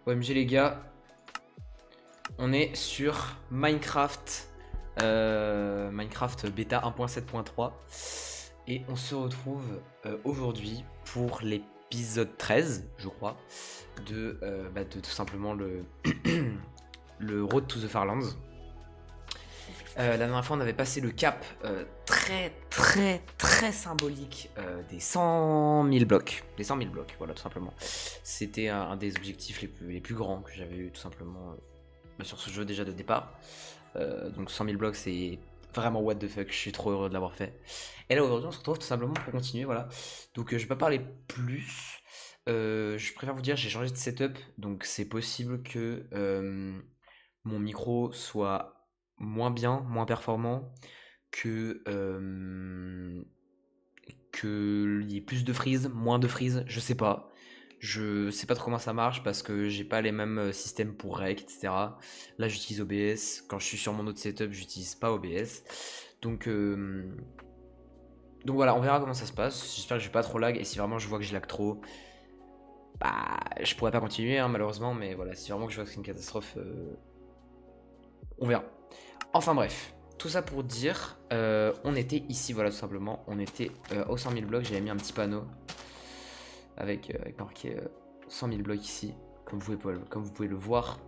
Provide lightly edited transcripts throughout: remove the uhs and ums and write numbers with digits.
OMG les gars, on est sur Minecraft, Minecraft bêta 1.7.3 et on se retrouve aujourd'hui pour l'épisode 13, je crois, de tout simplement le Road to the Farlands. La dernière fois, on avait passé le cap très symbolique des 100 000 blocs. Des 100 000 blocs, voilà, tout simplement. C'était un des objectifs les plus grands que j'avais eu, tout simplement, sur ce jeu déjà de départ. Donc 100 000 blocs, c'est vraiment what the fuck. Je suis trop heureux de l'avoir fait. Et là, aujourd'hui, on se retrouve tout simplement pour continuer, voilà. Donc, je vais pas parler plus. Je préfère vous dire, j'ai changé de setup. Donc, c'est possible que mon micro soit moins bien, moins performant, qu'il y ait plus de freeze, moins de freeze, je sais pas. Je sais pas trop comment ça marche parce que j'ai pas les mêmes systèmes pour rec, etc. Là, j'utilise OBS. Quand je suis sur mon autre setup, j'utilise pas OBS. Donc, euh, donc voilà, on verra comment ça se passe. J'espère que je vais pas trop lag. Et si vraiment je vois que je lag trop, bah, je pourrais pas continuer, hein, malheureusement. Mais voilà, si vraiment que je vois que c'est une catastrophe, on verra. Enfin bref, tout ça pour dire, on était ici, voilà, tout simplement. On était aux 100 000 blocs. J'avais mis un petit panneau avec marqué 100 000 blocs ici, comme vous pouvez le voir.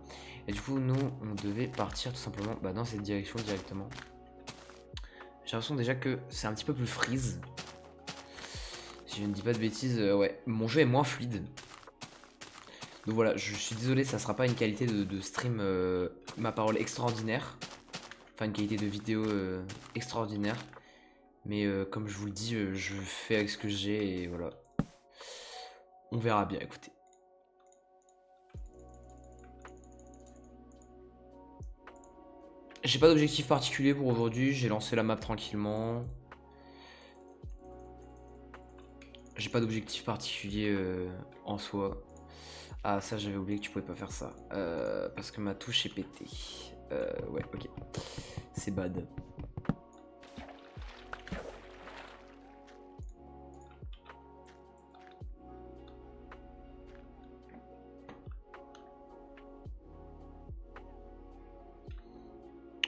Et du coup, nous, on devait partir tout simplement dans cette direction directement. J'ai l'impression déjà que c'est un petit peu plus freeze. Si je ne dis pas de bêtises, ouais, mon jeu est moins fluide. Donc voilà, je suis désolé, ça sera pas une qualité de stream, ma parole extraordinaire. Enfin, une qualité de vidéo extraordinaire. Mais comme je vous le dis, je fais avec ce que j'ai et voilà. On verra bien, écoutez. J'ai pas d'objectif particulier pour aujourd'hui, j'ai lancé la map tranquillement. J'ai pas d'objectif particulier en soi. Ah ça j'avais oublié que tu pouvais pas faire ça. Parce que ma touche est pétée. Ouais, ok. C'est bad.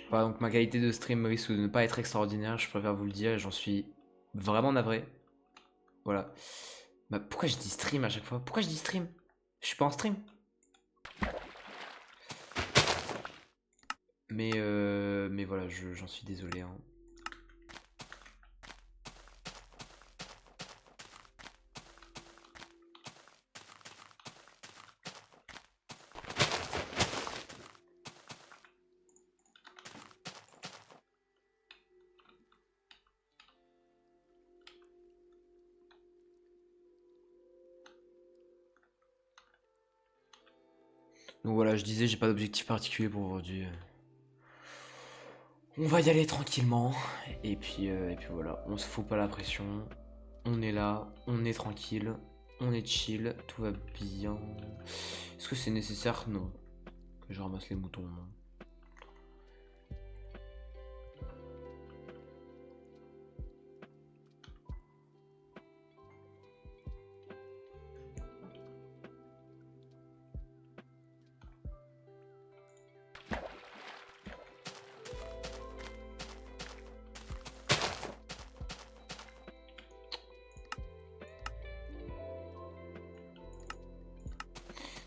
Voilà, donc ma qualité de stream risque de ne pas être extraordinaire, je préfère vous le dire et j'en suis vraiment navré. Voilà. Bah, pourquoi je dis stream à chaque fois? Pourquoi je dis stream? Je suis pas en stream. Mais voilà, j'en suis désolé, hein. Donc voilà, je disais, j'ai pas d'objectif particulier pour aujourd'hui. On va y aller tranquillement. Et puis voilà, on se fout pas la pression. On est là, on est tranquille, on est chill, tout va bien. Est-ce que c'est nécessaire? Non. Que je ramasse les moutons, non.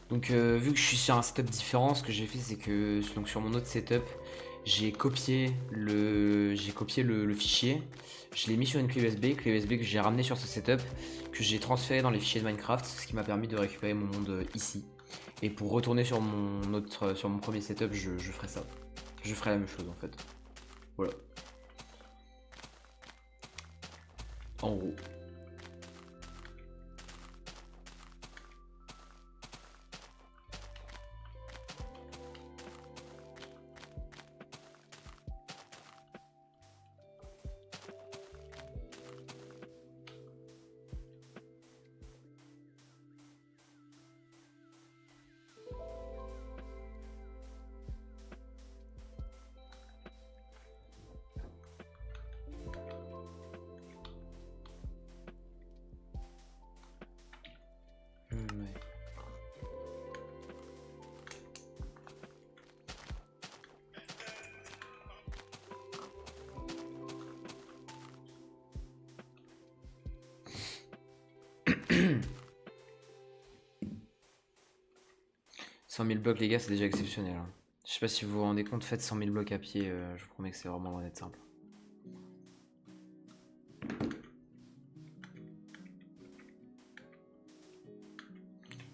Donc vu que je suis sur un setup différent, ce que j'ai fait c'est que donc, sur mon autre setup, j'ai copié le fichier, je l'ai mis sur une clé USB que j'ai ramené sur ce setup, que j'ai transféré dans les fichiers de Minecraft, ce qui m'a permis de récupérer mon monde ici. Et pour retourner sur mon premier setup, je ferai ça. Je ferai la même chose en fait. Voilà. En gros. 100 000 blocs, les gars, c'est déjà exceptionnel, hein. Je sais pas si vous vous rendez compte, faites 100 000 blocs à pied, je vous promets que c'est vraiment loin d'être simple.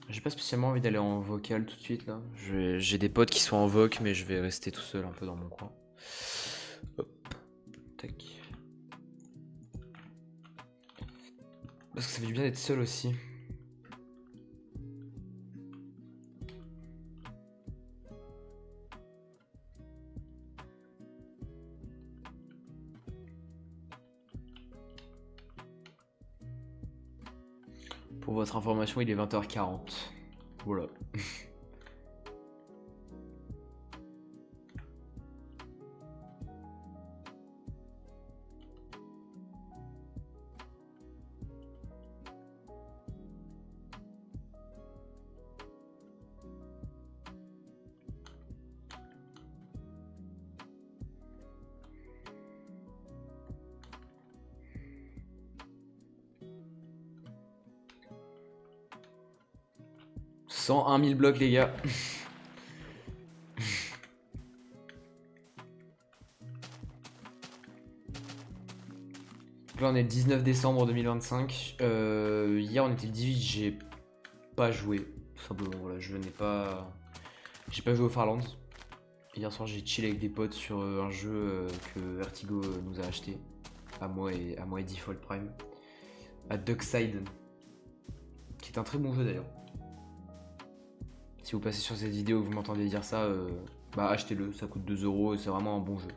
J'ai pas spécialement envie d'aller en vocal tout de suite là. J'ai des potes qui sont en voc, mais je vais rester tout seul un peu dans mon coin. Hop, tac. Parce que ça fait du bien d'être seul aussi. Pour votre information, il est 20h40. Voilà. « 101 000 blocs, les gars. » Là, on est le 19 décembre 2025. Hier, on était le 18. J'ai pas joué. Tout simplement, voilà. Je n'ai pas. J'ai pas joué au Farlands. Hier soir, j'ai chillé avec des potes sur un jeu que Vertigo nous a acheté. À moi et Default Prime. À Duckside. Qui est un très bon jeu d'ailleurs. Si vous passez sur cette vidéo et vous m'entendez dire ça, bah achetez-le, ça coûte 2 € et c'est vraiment un bon jeu.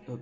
Hop.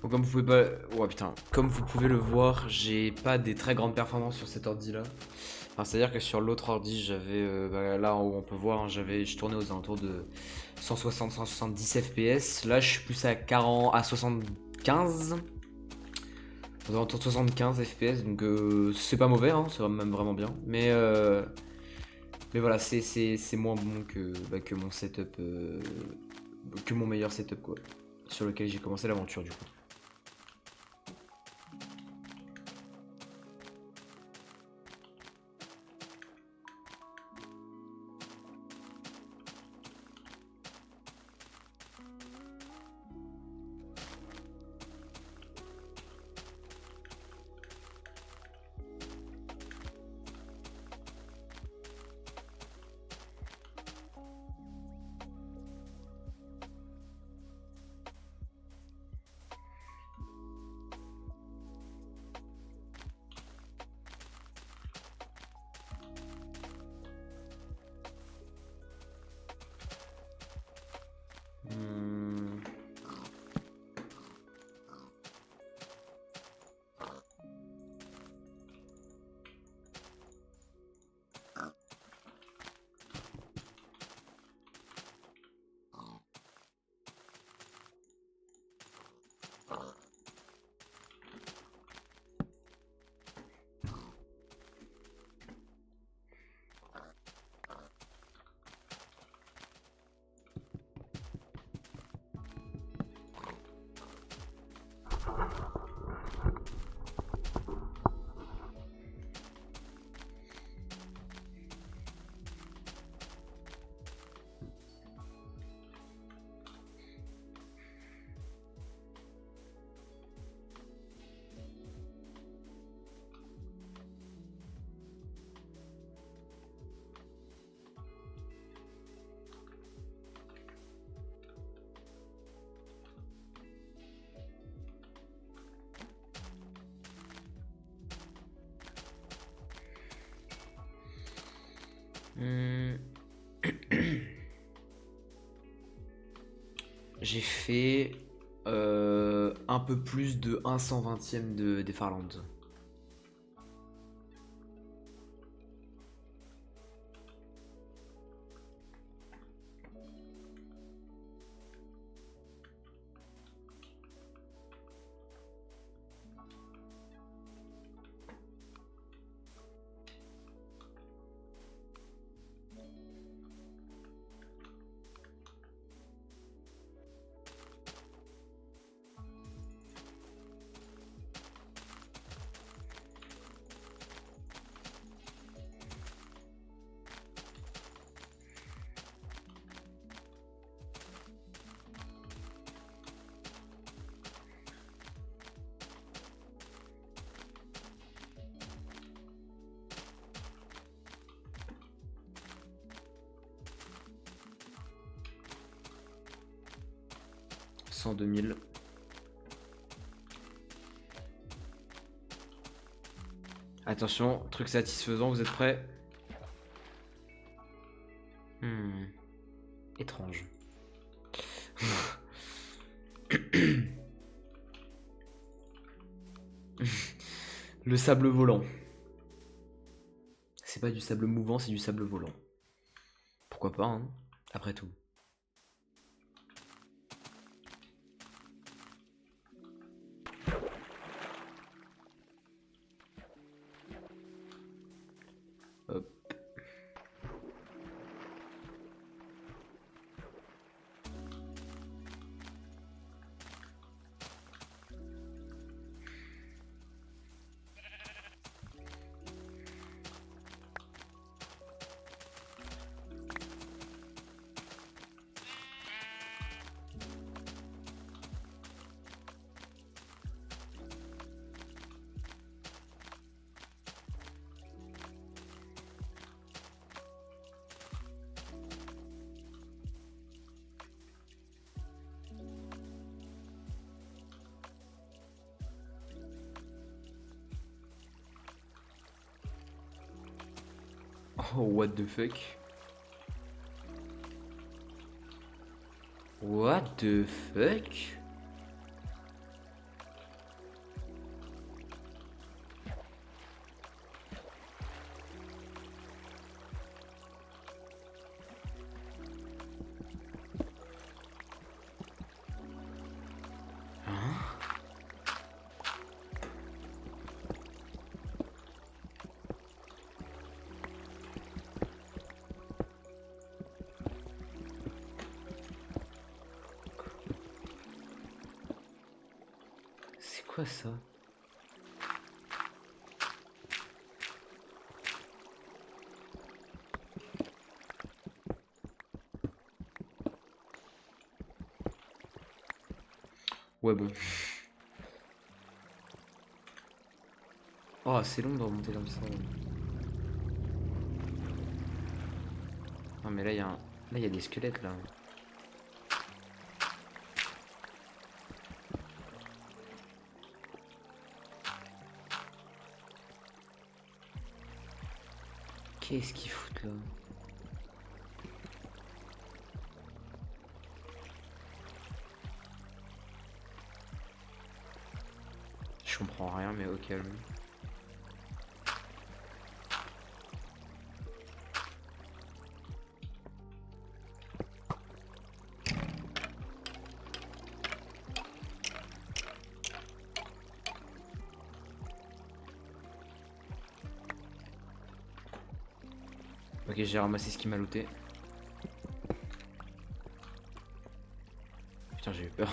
Bon, comme vous pouvez pas. Ouais, putain. Comme vous pouvez le voir, j'ai pas des très grandes performances sur cet ordi là. Enfin, c'est-à-dire que sur l'autre ordi, j'avais. Là où on peut voir, hein, je tournais aux alentours de 160-170 FPS. Là, je suis plus à 40, à 75. Aux alentours de 75 FPS. Donc, c'est pas mauvais, hein, c'est même vraiment bien. Mais voilà, c'est moins bon que mon setup. Que mon meilleur setup, quoi. Sur lequel j'ai commencé l'aventure, du coup. J'ai fait un peu plus de 1/120e des Farlands. Cent 2000. Attention, truc satisfaisant, vous êtes prêts? Étrange. Le sable volant. C'est pas du sable mouvant, c'est du sable volant. Pourquoi pas, hein, après tout. Hop. Oh, what the fuck? What the fuck? C'est quoi ça? Ouais bon. Oh c'est long de remonter comme ça. Non mais là il y a là il y a des squelettes là. Qu'est-ce qu'ils foutent là? Je comprends rien mais au calme. Ok, j'ai ramassé ce qui m'a looté. Putain, j'ai eu peur.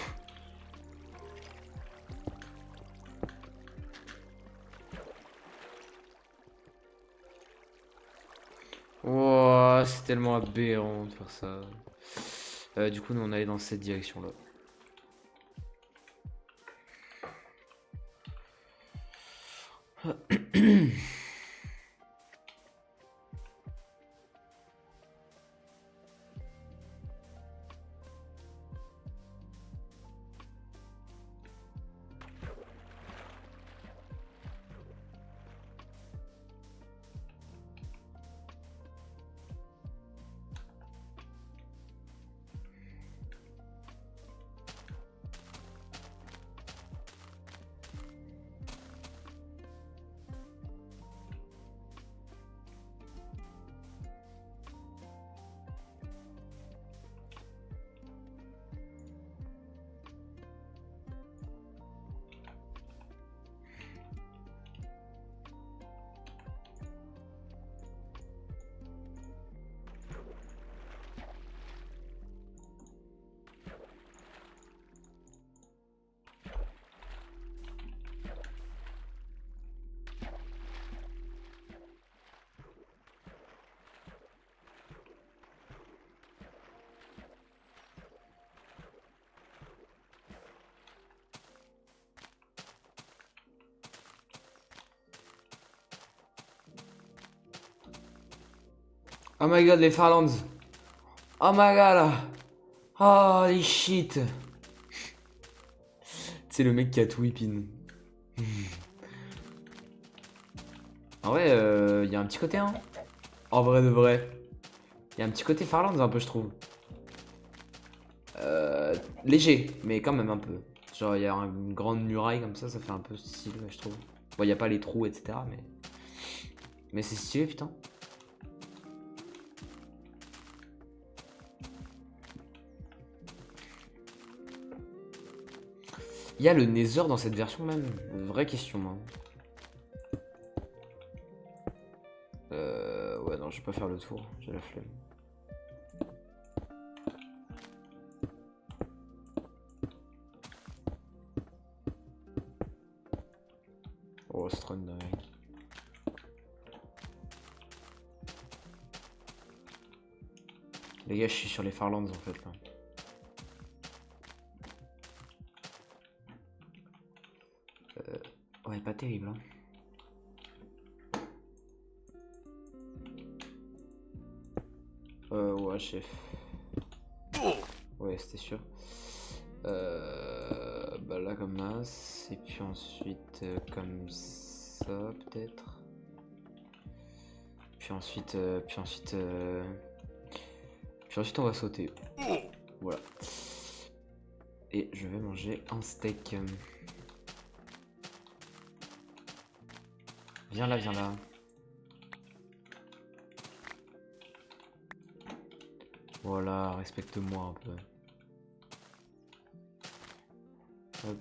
Oh, c'est tellement aberrant de faire ça. Du coup, nous on allait dans cette direction-là. Oh my god, les Farlands. Oh my god. Holy shit. C'est le mec qui a tout whippin. Ah ouais, y a un petit côté, hein. En vrai de vrai. Y a un petit côté Farlands un peu, je trouve. Léger, mais quand même un peu. Genre, y a une grande muraille comme ça fait un peu stylé, je trouve. Bon, y a pas les trous, etc. Mais c'est stylé, putain. Y a le Nether dans cette version même? Vraie question, hein. Ouais, non, je vais pas faire le tour, j'ai la flemme. Oh, Strun dingue. Les gars, je suis sur les Farlands en fait là. Ouais, pas terrible, hein. Ouais, chef. Ouais, c'était sûr. Bah là comme as, et puis ensuite comme ça peut-être. Puis ensuite, on va sauter. Voilà. Et je vais manger un steak. Viens là, viens là. Voilà, respecte-moi un peu. Hop.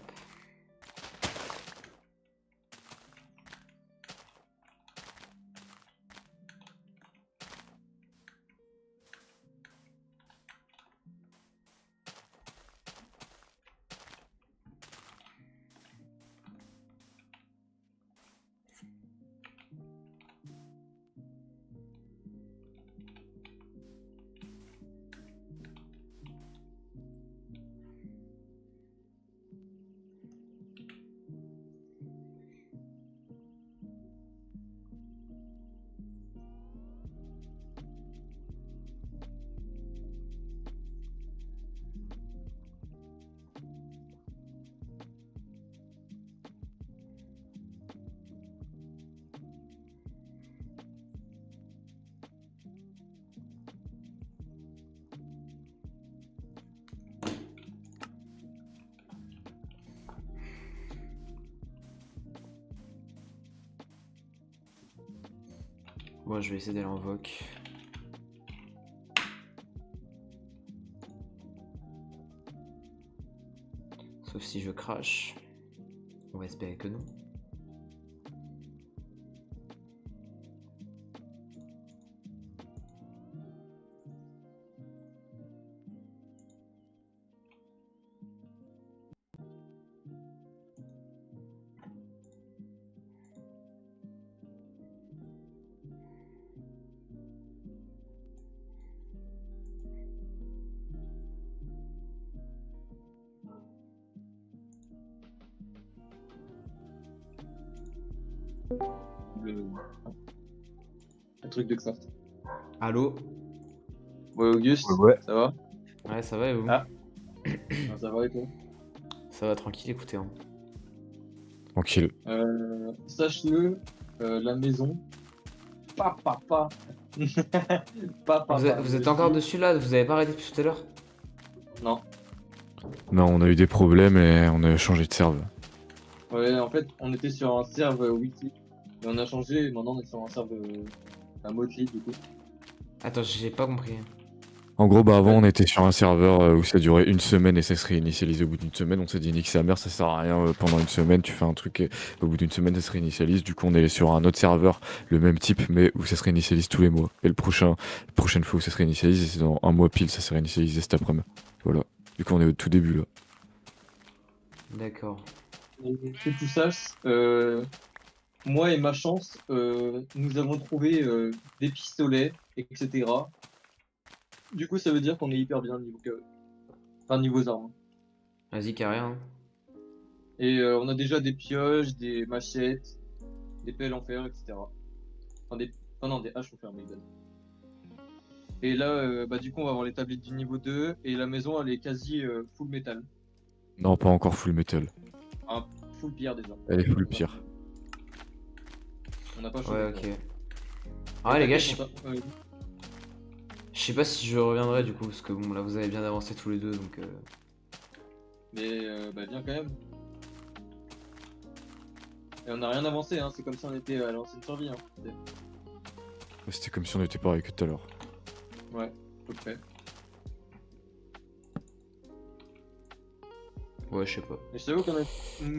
Moi, je vais essayer d'aller en voc. Sauf si je crache. On va espérer que non. Le, le truc de craft. Allô? Ouais, Auguste, Ouais, ça va? Ouais, ça va et vous? Ah, ça va et toi? Ça va tranquille, écoutez, hein. tranquille. Sache-le, la maison, pas papa. Pas papa, Vous je êtes encore dis. dessus là? Vous avez pas arrêté depuis tout à l'heure? Non. Non, on a eu des problèmes et on a changé de serve. Ouais, en fait, on était sur un serve wiki. Et on a changé, et maintenant on est sur un serve un Motley du coup. Attends, j'ai pas compris. En gros, bah avant, Ouais. on était sur un serveur où ça durait une semaine et ça se réinitialisait au bout d'une semaine. On s'est dit, nique sa mère, ça sert à rien pendant une semaine. Tu fais un truc et au bout d'une semaine, ça se réinitialise. Du coup, on est sur un autre serveur, le même type, mais où ça se réinitialise tous les mois. Et la prochaine fois où ça se réinitialise, c'est dans un mois pile, ça se réinitialise cet après-midi. Voilà. Du coup, on est au tout début là. D'accord. Et que tu saches, moi et ma chance, nous avons trouvé des pistolets, etc. Du coup, ça veut dire qu'on est hyper bien niveau, enfin, niveau armes. Vas-y, carré, hein. Et on a déjà des pioches, des machettes, des pelles en fer, etc. Enfin, des... enfin, non, des haches en fer, mais Et là, bah, du coup, on va avoir les tablettes du niveau 2 et la maison, elle est quasi full métal. Non, pas encore full metal. Ah, full pierre déjà. Elle est full On a pas- pierre. On n'a pas Ouais, chauffé quoi. ok. Et Ah, les gars, t'inquiète, je sais pas si je reviendrai du coup, parce que bon, là vous avez bien avancé tous les deux, donc. mais bah, viens quand même. Et on n'a rien avancé, hein. C'est comme si on était à l'ancienne survie. Hein. C'était comme si on était pareil que tout à l'heure. Ouais, à peu près. Ouais, je sais pas. Mais je t'avoue quand même,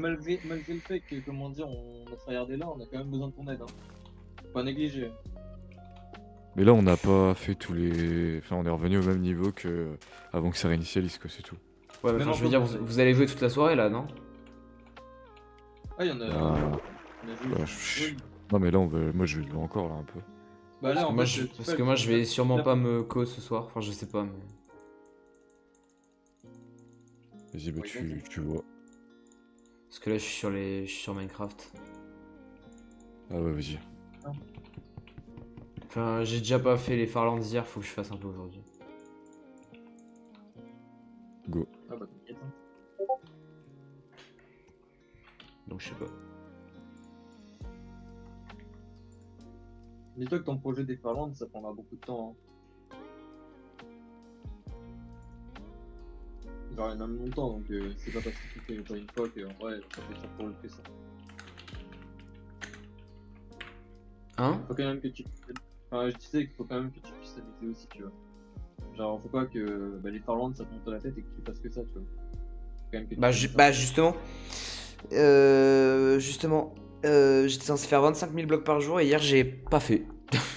malgré le fait que, comment dire, on a tryhardé là, on a quand même besoin de ton aide. Hein. Faut pas négliger. Mais là, on n'a pas fait tous les. Enfin, on est revenu au même niveau que avant que ça réinitialise, quoi, c'est tout. Ouais, mais Même enfin, je veux encore dire, dans vous, ça. vous allez jouer toute la soirée là, non? Ah, il y en a. Bah, On a joué. bah, non, mais là, moi, je vais jouer encore, là, un peu. Bah là, Parce que en moi, fait, je, tu parce fais, que moi, je vais sûrement là, pas me co ce soir. Enfin, je sais pas, mais. Vas-y, bah, Ouais, vas-y. tu vois. Parce que là, je suis sur Minecraft. Ah ouais, vas-y. Enfin, j'ai déjà pas fait les Farlands hier, faut que je fasse un peu aujourd'hui. Go. Ah bah t'inquiète. Hein. Donc, je sais pas. Dis-toi que ton projet des Farlands, ça prendra beaucoup de temps. Hein. Genre, il y en a même longtemps, donc c'est pas parce que tu fais pas une fois que, en vrai, ça fait ça pour le faire ça. Hein? Faut quand même que tu. Enfin, je disais qu'il faut quand même que tu puisses t'habituer aussi, tu vois. Genre, faut pas que bah, les Farlands ça te monte à la tête et que tu fasses que ça, tu vois. Faut quand même que tu Bah, fasses ça. bah justement. Justement. J'étais censé faire 25 000 blocs par jour et hier, j'ai pas fait.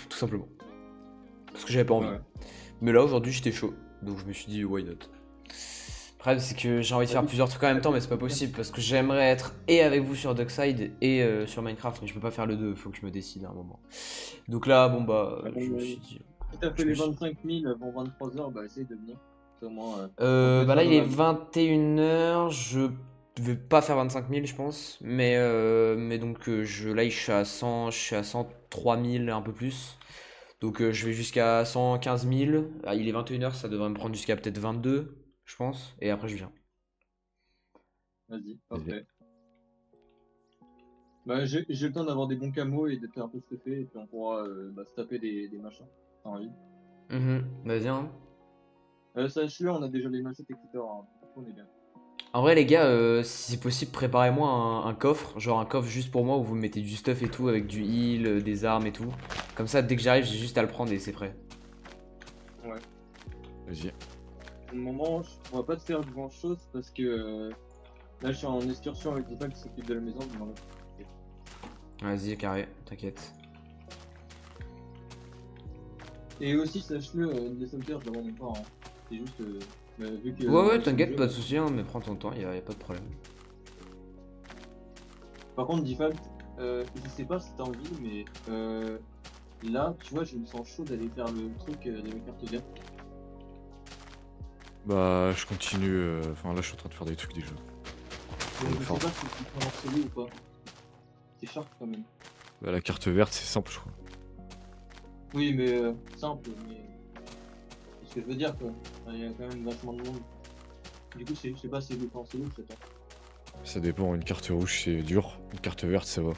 Tout simplement. Parce que j'avais pas envie. Ouais. Mais là, aujourd'hui, j'étais chaud. Donc, je me suis dit, why not? Le problème, c'est que j'ai envie de faire plusieurs trucs en même temps, mais c'est pas possible parce que j'aimerais être et avec vous sur Duckside et sur Minecraft, mais je peux pas faire le deux, faut que je me décide à un moment. Donc là, bon bah, je me suis dit. Si t'as je fait me les suis- 25 000 avant 23 heures, bah essaye de venir. C'est au moins un peu de Bah là, ça il dans est la. 21 h, je vais pas faire 25 000, je pense, mais donc là, je suis à 100, je suis à 103 000, un peu plus. Donc je vais jusqu'à 115 000. Ah, il est 21 h, ça devrait me prendre jusqu'à peut-être 22, je pense, et après je viens. Vas-y, Vas-y. parfait. Bah, j'ai le temps d'avoir des bons camos et d'être un peu stuffé, et puis on pourra bah, se taper des machins. T'as envie. Vas-y, hein. Sache-le, on a déjà les machettes, etc. Hein. Du coup, on est bien. En vrai, les gars, si c'est possible, préparez-moi un coffre, genre un coffre juste pour moi où vous mettez du stuff et tout, avec du heal, des armes et tout. Comme ça, dès que j'arrive, j'ai juste à le prendre et c'est prêt. Ouais. Vas-y. Pour le moment, on va pas te faire grand chose parce que là, je suis en excursion avec des gens qui s'occupent de la maison. Donc, Vas-y, carré, t'inquiète. et aussi, sache-le, les solitaires, je le vends pas. Hein. C'est juste vu que. Ouais, ouais, sur le t'inquiète, jeu, pas de soucis, hein, mais prends ton temps, y a pas de problème. Par contre, Default, je sais pas si t'as envie, mais là, tu vois, je me sens chaud d'aller faire le truc de la carte verte. Bah, je continue. Enfin, là, je suis en train de faire des trucs déjà. Donc, je sais Fort. pas si tu peux en solo ou pas. C'est sharp quand même. Bah, la carte verte, c'est simple, je crois. Oui, mais simple, mais. C'est ce que je veux dire, quoi. Enfin, il y a quand même vachement de monde. Du coup, je sais pas si je le fais en solo, je sais pas. Ça dépend. Une carte rouge, c'est dur. Une carte verte, ça va.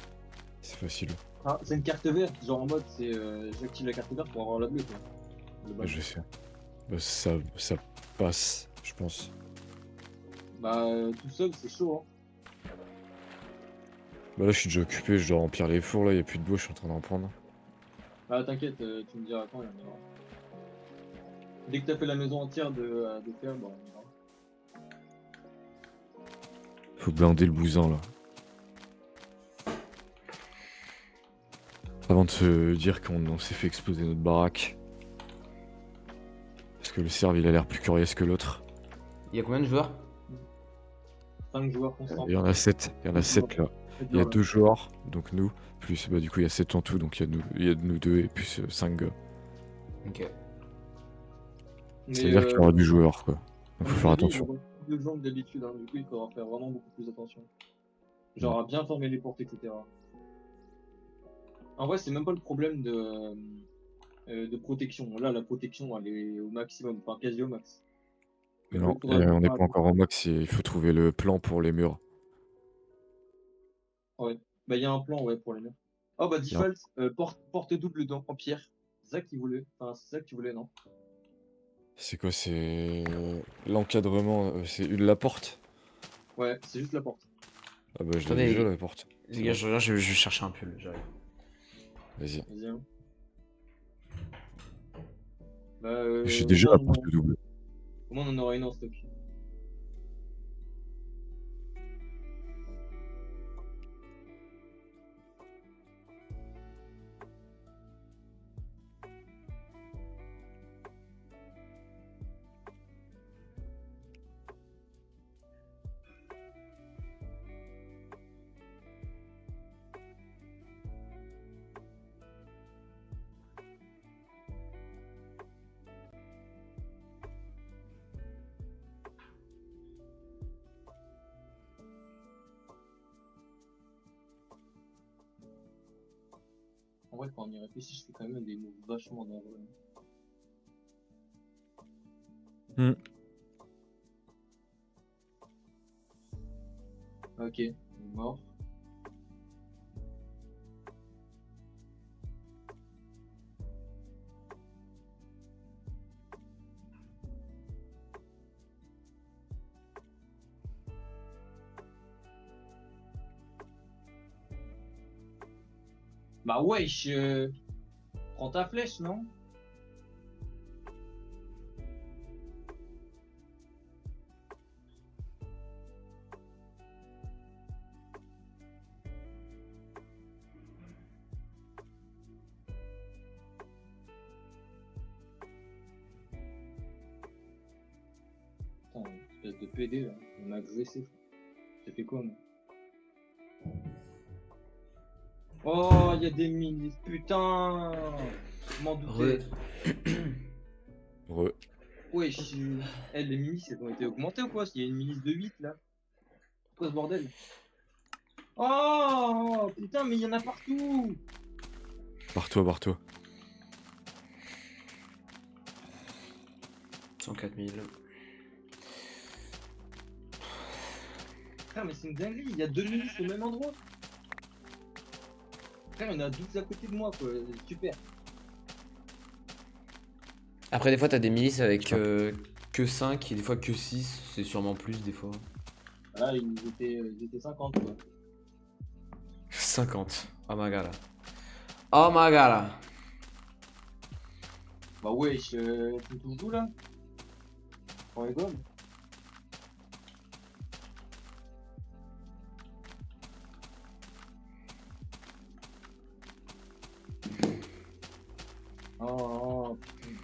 C'est facile. Ah, c'est une carte verte, genre en mode, c'est j'active la carte verte pour avoir la bleue, quoi. De Ouais, base. je sais. Bah, ça passe, je pense. Bah, tout seul, c'est chaud, hein. Bah, là, je suis déjà occupé. Je dois remplir les fours. Là, y a plus de bois. Je suis en train d'en prendre. Bah, t'inquiète, tu me diras quand, il y en aura. Dès que t'as fait la maison entière de fer, bah, on ira. Faut blinder le bousin, là. Avant de se dire qu'on s'est fait exploser notre baraque. Parce que le serve, il a l'air plus curieux que l'autre. Y'a combien de joueurs? 5 joueurs constants. Il y en a 7. Il y en a 7 là. Il y a 2 joueurs, donc nous. Plus, bah, du coup, il y a 7 en tout. Donc il y a nous deux et plus 5 gars. Ok. C'est-à-dire qu'il y aura du joueur, quoi. Donc faut faire attention. Il y aura plus de gens que d'habitude, hein. Du coup, il faudra faire vraiment beaucoup plus attention. Genre à bien fermer les portes, etc. En vrai, c'est même pas le problème de protection. Là, la protection, elle est au maximum, enfin quasi au max. Non, Il faudra on n'est faire pas encore au max, il faut trouver le plan pour les murs. ouais. Bah, il y a un plan, ouais, pour les murs. Oh, bah, Il y a un- default, porte double en pierre. C'est ça qu'il voulait. Enfin, c'est ça que tu voulais, non? C'est quoi? C'est l'encadrement, c'est la porte? Ouais, c'est juste la porte. Ah bah je l'ai déjà Attendez, la porte. les C'est gars, bon, je vais chercher un pull, j'arrive. vas-y. Vas-y, hein. Bah, J'ai au déjà moins, la porte double. au moins, on en aura une en stock. En vrai, quand on y réfléchit, je fais quand même des moves vachement dangereux. Hmm. Ok, mort. Bah, wesh, prends ta flèche, non? Putain, espèce de PD, là. On m'a agressé. J'ai fait quoi, moi? Oh, il y a des milices, putain! Je m'en doutais. Re. Wesh, les milices, elles ont été augmentées ou quoi? Il y a une milice de 8 là. C'est quoi ce bordel? Oh, putain, mais il y en a partout! Barre-toi, barre-toi. 104 000. Putain, mais c'est une dinguerie, il y a 2 milices au même endroit. Putain, il y en a 12 à côté de moi, quoi. Super. Après, des fois, t'as des milices avec Tiens. que 5 et des fois que 6. C'est sûrement plus, des fois. Là, ils étaient 50, quoi. 50. Oh my god. Oh my god. Bah, wesh, tu me touches d'où là? On rigole. Oh,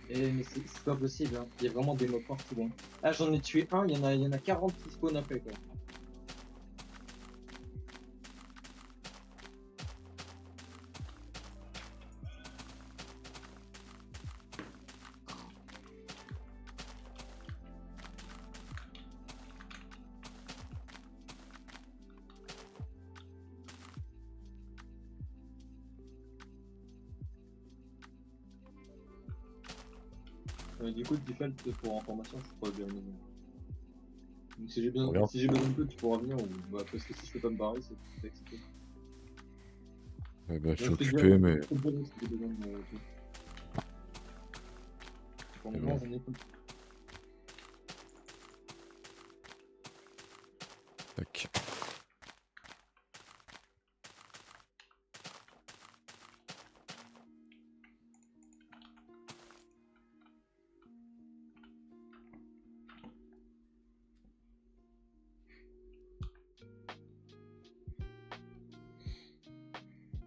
putain. Mais c'est pas possible, hein. Il y a vraiment des mobs partout, hein. Ah, j'en ai tué un, il y en a 40 qui spawn après, quoi. Du coup, default, pour information, je suis pas bien. Donc Regarde. si j'ai besoin de toi, tu pourras venir. Bah, parce que si je peux pas me barrer, c'est accepté. Ouais, bah, je suis Donc, je te occupé, dirai, mais. je te dirai si j'ai besoin de toi. Pour le C'est moment, bon. j'en ai pas. Tac.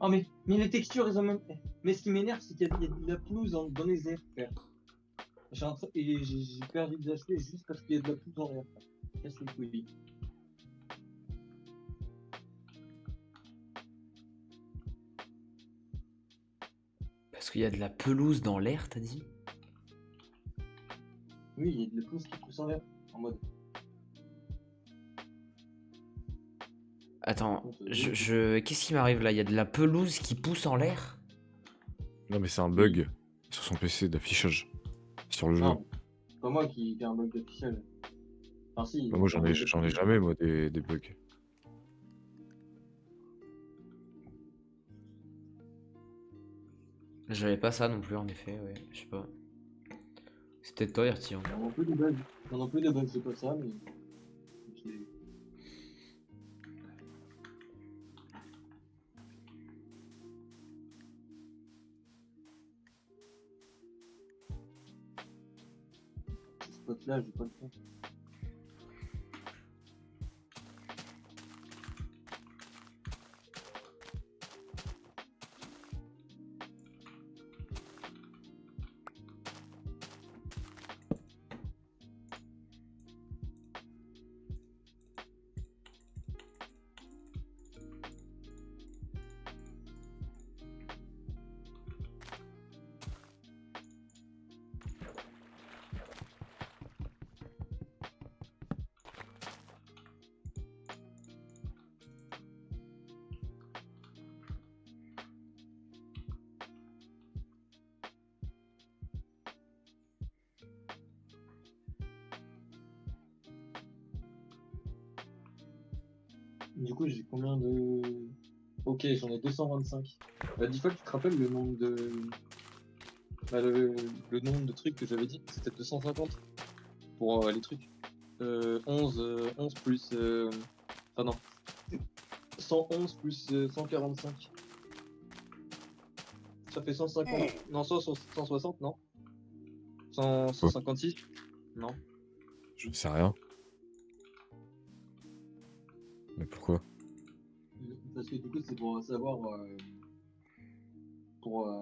Oh, mais les textures, ils ont même. Mais ce qui m'énerve, c'est qu'il y a de la pelouse dans les airs, frère. Et j'ai perdu des HP juste parce qu'il y a de la pelouse dans l'air. Casse les couilles. Parce qu'il y a de la pelouse dans l'air, t'as dit? Oui, il y a de la pelouse qui pousse en l'air. En mode. Attends, qu'est-ce qui m'arrive là? Il y a de la pelouse qui pousse en l'air? Non, mais c'est un Oui. bug. sur son PC d'affichage. Sur le jeu. Non, c'est pas moi qui ai un bug d'affichage. Enfin, si, Bah, moi, j'ai un bug j'en ai d'affichage. jamais, moi, des bugs. J'avais pas ça non plus, en effet, ouais, je sais pas. C'est peut-être toi, Irti, hein. J'en ai plus de bugs. J'en ai plus de bugs, c'est pas ça, mais. je l'ai- Ce spot-là, j'ai pas le temps. Du coup, j'ai combien de. Ok, j'en ai 225. Default, tu te rappelles le nombre de. Bah, le nombre de trucs que j'avais dit? C'était 250 pour les trucs. 11 plus. Enfin, non. 111 plus 145. Ça fait 150. Non, 160, non? 156? Non. Je ne sais rien. Mais pourquoi? Parce que du coup, c'est pour savoir. Pour,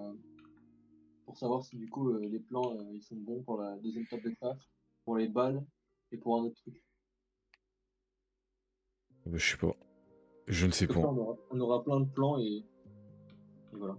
pour savoir si du coup les plans ils sont bons pour la deuxième table de craft, pour les balles et pour un autre truc. Je sais pas. Je ne sais Comme ça, pas. on aura plein de plans et voilà.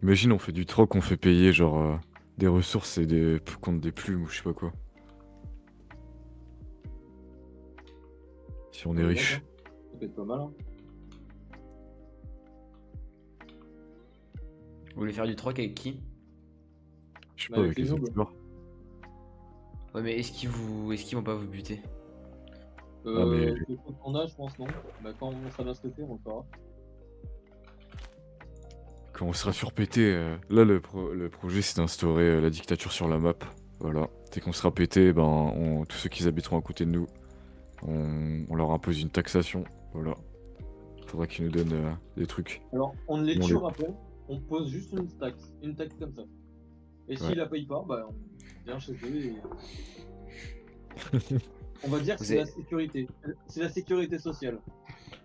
Imagine, on fait du troc, on fait payer genre des ressources et des contre des plumes ou je sais pas quoi. Si on est Ouais, riche. d'accord. Ça peut être pas mal, hein. Vous voulez faire du troc avec qui? Je sais Mais pas, avec avec les les noobs. acteurs. Ouais, mais est-ce qu'ils vont pas vous buter? Ah, mais C'est quand on a, je pense, non. Bah, quand on sera bien stocké, on le fera. quand on sera surpété, là le projet c'est d'instaurer la dictature sur la map. Voilà. Dès qu'on sera pété, ben tous ceux qui habiteront à côté de nous, on leur impose une taxation. Voilà. Faudra qu'ils nous donnent des trucs. Alors, on ne les Nous, on les- tuera pas, on pose juste une taxe comme ça. Et Ouais. s'il la paye pas, bah, on vient chez eux et on va dire que Vous c'est la avez, sécurité. C'est la sécurité sociale.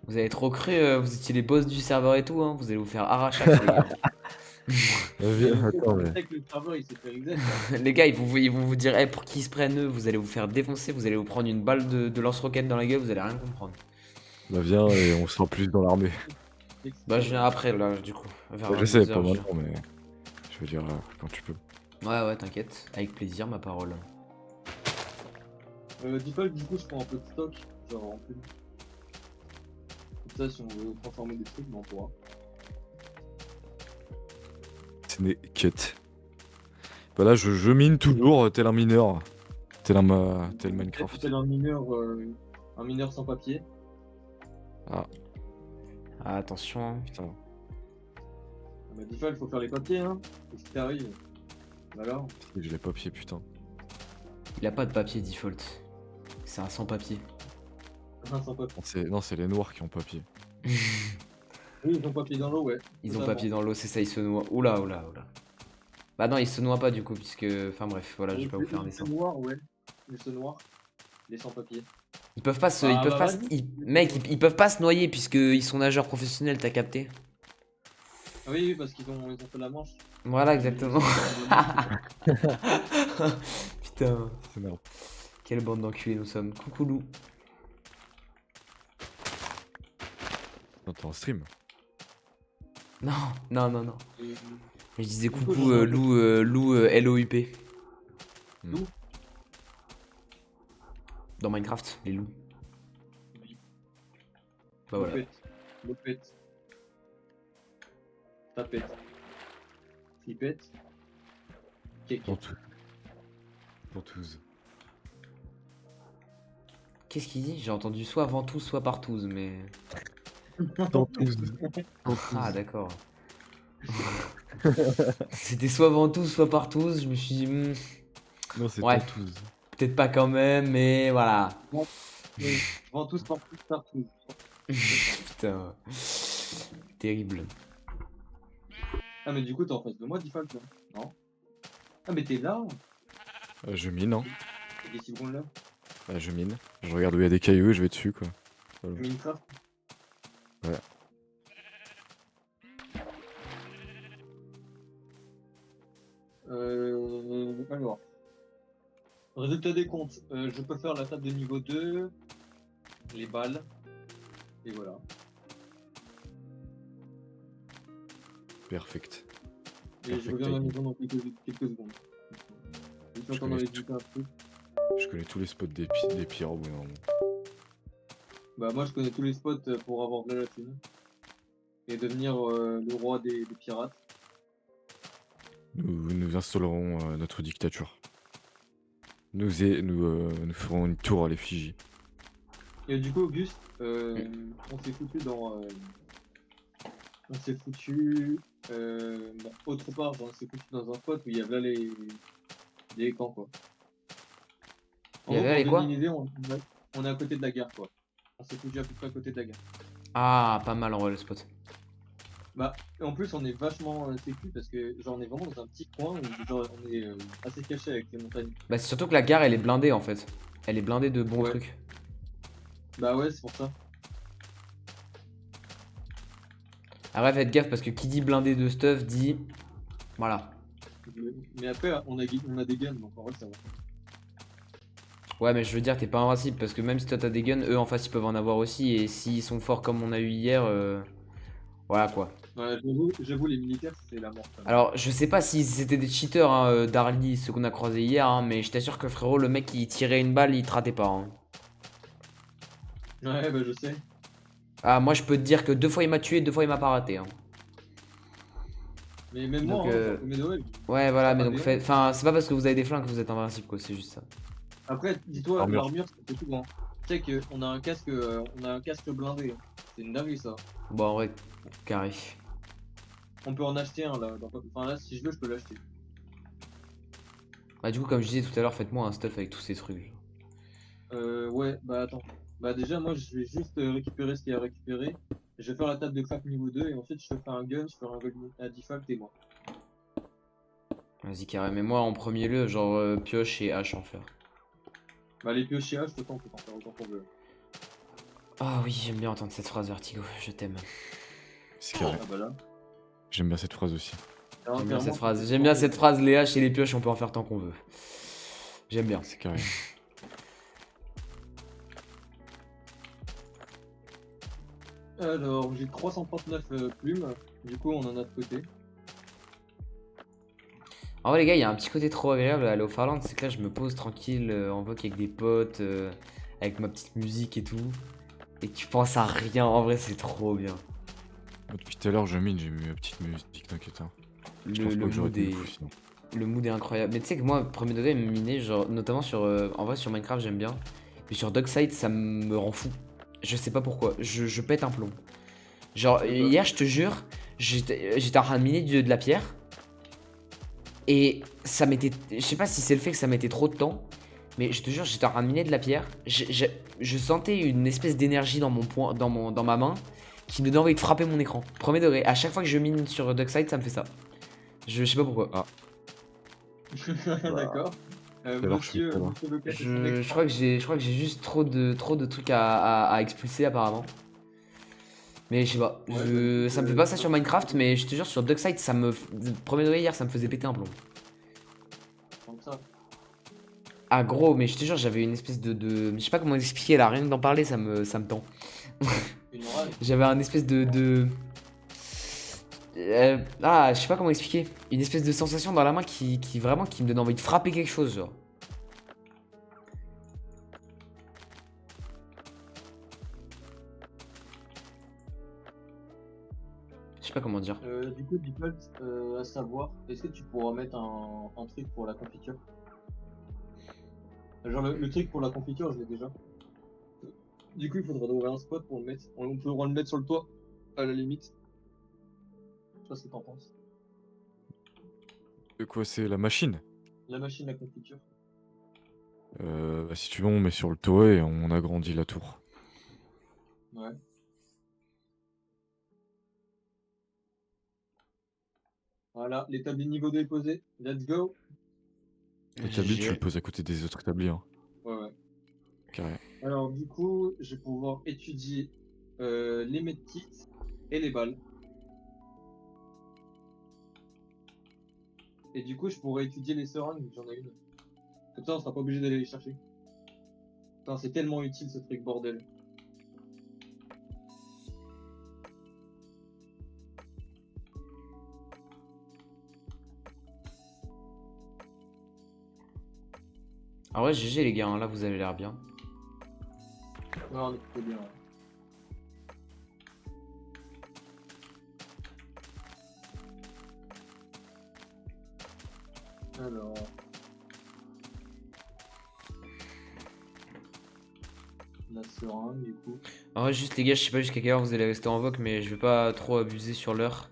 vous avez trop cru, vous étiez les boss du serveur et tout, hein. Vous allez vous faire arrachax, les gars. Mais je sais, Attends, mais... je sais que le serveur il s'est fait reset là. Les gars, ils vont vous dire, hey, pour qu'ils se prennent eux, vous allez vous faire défoncer, vous allez vous prendre une balle de lance-roquette dans la gueule, vous allez rien comprendre. Bah viens et on sera plus dans l'armée. Bah, je viens après, là, du coup, vers Bah, je sais, 22 pas h, je viens. maintenant, mais je veux dire quand tu peux. Ouais, ouais, t'inquiète, avec plaisir, ma parole. Default, du coup, je prends un peu de stock, genre en plus. Comme ça, si on veut transformer des trucs, ben, on pourra. Ce n'est quête. Bah là, je mine toujours tel un mineur. Tel Minecraft. Tel un mineur sans papier. Ah, Ah, attention, hein. putain. Ah, bah, Default, il faut faire les papiers, hein. Qu'est-ce qui t'arrive? Alors, J'ai les papiers, putain. Il a pas de papier default. C'est un sans-papier. un sans papier. Non, c'est les noirs qui ont papier. Oui, ils ont papier dans l'eau, ouais. Ils ont Totalement. papier dans l'eau, c'est ça, ils se noient. Oula, oula, oula. Bah non, ils se noient pas du coup, puisque. Enfin bref, voilà, je vais pas vous faire un Les dessin. noirs, ouais. Les noirs. Les sans papier. Ils peuvent pas se. Ah, Ils peuvent bah, pas. vas-y. Mec, ils peuvent pas se noyer puisqu'ils sont nageurs professionnels, t'as capté? Ah oui, parce ils ont fait la manche. Voilà, Ils exactement. sont fait la manche. Putain, C'est merde. quelle bande d'enculés nous sommes. Coucou Lou. Non, t'es en stream. Non, non, non, non. Et, Mais je disais du coup, coucou j'en ai un Lou, Lou LOUP. Lou. Dans Minecraft, les loups. Bah voilà. Lopette. Lopette. Tapette. Flipette. Kéké. Ventouse. Qu'est-ce qu'il dit? J'ai entendu soit ventouse, soit partouze, mais... Ventouse. Ah d'accord. C'était soit ventouse, soit partouze, je me suis dit... Non, c'est Ouais. Tentouse. Peut-être pas quand même, mais voilà. Ventouse partout, partout. Putain. Terrible. Ah, mais du coup, t'es en face de moi, Default, là. Non? Ah, mais t'es là? Je mine, hein. T'es des secondes là? Je mine. Je regarde où il y a des cailloux et je vais dessus, quoi. Voilà. Minecraft? Ouais. Alors. Résultat des comptes. Je peux faire la table de niveau 2, les balles, et voilà. Perfect. Et je Perfect reviens à la timing. maison dans quelques secondes. Je suis en train connais d'aller tout. visiter un truc. Je connais tous les spots des pires au bout d'un moment. Bah, moi, je connais tous les spots pour avoir de la thune. Et devenir le roi des pirates. Nous installerons notre dictature. Nous ferons une tour à l'effigie. Et du coup, Auguste, on s'est foutu dans. On s'est foutu. Autre part, genre, on s'est foutu dans un spot où il y avait là les camps, quoi. En Il y gros, avait pour là, donner les une quoi? idée, on est à côté de la gare, quoi. On s'est foutu à peu près à côté de la gare. Ah, pas mal en vrai le spot. Bah, et en plus, on est vachement sécu parce que, genre, on est vraiment dans un petit coin où, genre, on est assez caché avec les montagnes. Bah c'est surtout que la gare elle est blindée en fait. Elle est blindée de bons Ouais. trucs. Bah, ouais, c'est pour ça. Après faites gaffe parce que qui dit blindé de stuff dit... Voilà. Mais après, on a des guns, donc en vrai, ça va. Ouais mais je veux dire t'es pas invincible parce que même si toi t'as des guns, eux en face ils peuvent en avoir aussi et s'ils sont forts comme on a eu hier, voilà quoi. Ouais, j'avoue, les militaires, c'est la mort. Quand même. Alors je sais pas si c'était des cheaters, hein, Darly, ceux qu'on a croisés hier, hein, mais je t'assure que frérot le mec il tirait une balle, il te ratait pas. Hein. Ouais, bah, je sais. Ah moi je peux te dire que 2 fois il m'a tué, 2 fois il m'a pas raté. Hein. Mais même Donc, moi, hein, mais ouais, Ouais voilà mais pas donc bien. faites... Enfin c'est pas parce que vous avez des flingues que vous êtes invincible quoi, c'est juste ça. Après, dis-toi, Armure. l'armure, c'est tout grand. Tu sais qu'on a un casque blindé. Hein. C'est une dinguerie, ça. Bon en vrai, carré. On peut en acheter un, là. Enfin, là, si je veux, je peux l'acheter. Bah du coup comme je disais tout à l'heure, faites-moi un stuff avec tous ces trucs. Ouais, bah, attends. Bah, déjà, moi, je vais juste récupérer ce qu'il y a à récupérer. Je vais faire la table de craft niveau 2, et ensuite, je te fais un gun, je ferai un gun à default, et moi. Vas-y carré, mais moi en premier lieu, genre pioche et hache en fer. Bah, les pioches je te tente, on peut en faire autant qu'on veut. Ah oui, j'aime bien entendre cette phrase Vertigo, je t'aime. C'est carré. Ah, bah là. J'aime bien cette phrase aussi. Alors, J'aime bien cette clairement, phrase. J'aime bien cette phrase, les haches et les pioches, on peut en faire tant qu'on veut. J'aime bien. C'est carré. Alors, j'ai 339 plumes. Du coup, on en a de côté. En vrai les gars, il y a un petit côté trop agréable à aller au Farland, c'est que là je me pose tranquille en voc avec des potes, avec ma petite musique et tout. Et tu penses à rien, en vrai c'est trop bien. Moi, depuis tout à l'heure, je mine, j'ai mis ma petite musique, t'inquiète. Hein. Je pense pas que j'aurais tenu le coup sinon. Le mood est incroyable. Mais tu sais que moi, premier degré, miner, genre, notamment sur. En vrai, sur Minecraft, j'aime bien. Mais sur Dockside, ça me rend fou. Je sais pas pourquoi. Je pète un plomb. Genre, hier, je te jure, j'étais en train de miner de la pierre. Et ça m'était. Je sais pas si c'est le fait que ça mettait trop de temps. Mais je te jure, j'étais en train de miner de la pierre. Je sentais une espèce d'énergie dans mon poing, dans ma main qui me donnait envie de frapper mon écran. Premier degré. À chaque fois que je mine sur Dockside, ça me fait ça. Je sais pas pourquoi. Ah. D'accord. alors, je fais Monsieur, quoi, là monsieur Locate, Je crois que j'ai juste trop de trucs à expulser apparemment. Mais je sais pas, Ouais, bah, ça me fait pas ça sur Minecraft, mais je te jure, sur Duckside, ça me. Premier degré hier, ça me faisait péter un plomb. comme ça. Ah, gros, mais je te jure, j'avais une espèce de. Je sais pas comment expliquer là, rien que d'en parler, ça me tend. Une rage. J'avais un espèce de. Ah, je sais pas comment expliquer. Une espèce de sensation dans la main qui vraiment qui me donne envie de frapper quelque chose, genre. Je sais pas comment dire. Du coup, Default, à savoir, est-ce que tu pourras mettre un truc pour la confiture? Genre le truc pour la confiture, je l'ai déjà. Du coup, il faudra trouver un spot pour le mettre. On peut le mettre sur le toit, à la limite. Je sais pas ce que t'en penses. De quoi c'est la machine? La machine à confiture. Bah, si tu veux, on met sur le toit et on agrandit la tour. Ouais. Voilà, l'établi niveau 2 est posé. Let's go. L'établi, tu le GG. poses à côté des autres établis, hein. Ouais, ouais. Carré. Alors, du coup, je vais pouvoir étudier les medkits et les balles. Et du coup, je pourrais étudier les seringues, j'en ai une. Comme ça, on sera pas obligé d'aller les chercher. Putain, c'est tellement utile ce truc, bordel. Ah ouais, GG les gars, hein, là vous avez l'air bien. Ouais, on est plutôt bien. Ouais. Alors. La seringue, du coup. En vrai, juste les gars, je sais pas jusqu'à quelle heure vous allez rester en vogue, mais je vais pas trop abuser sur l'heure.